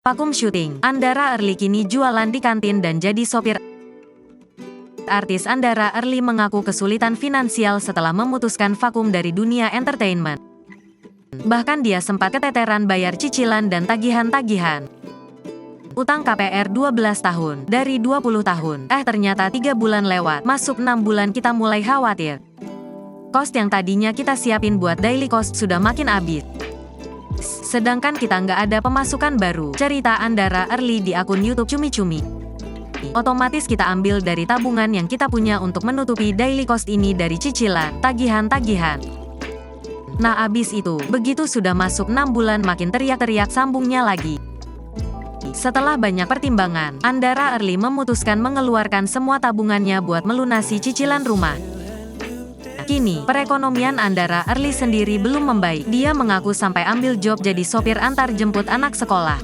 Vakum syuting, Andara Early kini jualan di kantin dan jadi sopir. Artis Andara Early mengaku kesulitan finansial setelah memutuskan vakum dari dunia entertainment. Bahkan dia sempat keteteran bayar cicilan dan tagihan-tagihan. Utang KPR 12 tahun, dari 20 tahun. Ternyata 3 bulan lewat, masuk 6 bulan kita mulai khawatir. Cost yang tadinya kita siapin buat daily cost sudah makin habis. Sedangkan kita nggak ada pemasukan baru. Cerita Andara Early di akun YouTube Cumi Cumi. Otomatis kita ambil dari tabungan yang kita punya untuk menutupi daily cost ini dari cicilan, tagihan-tagihan. Nah abis itu, begitu sudah masuk 6 bulan makin teriak-teriak sambungnya lagi. Setelah banyak pertimbangan, Andara Early memutuskan mengeluarkan semua tabungannya buat melunasi cicilan rumah. Kini, perekonomian Andara Early sendiri belum membaik. Dia mengaku sampai ambil job jadi sopir antar jemput anak sekolah.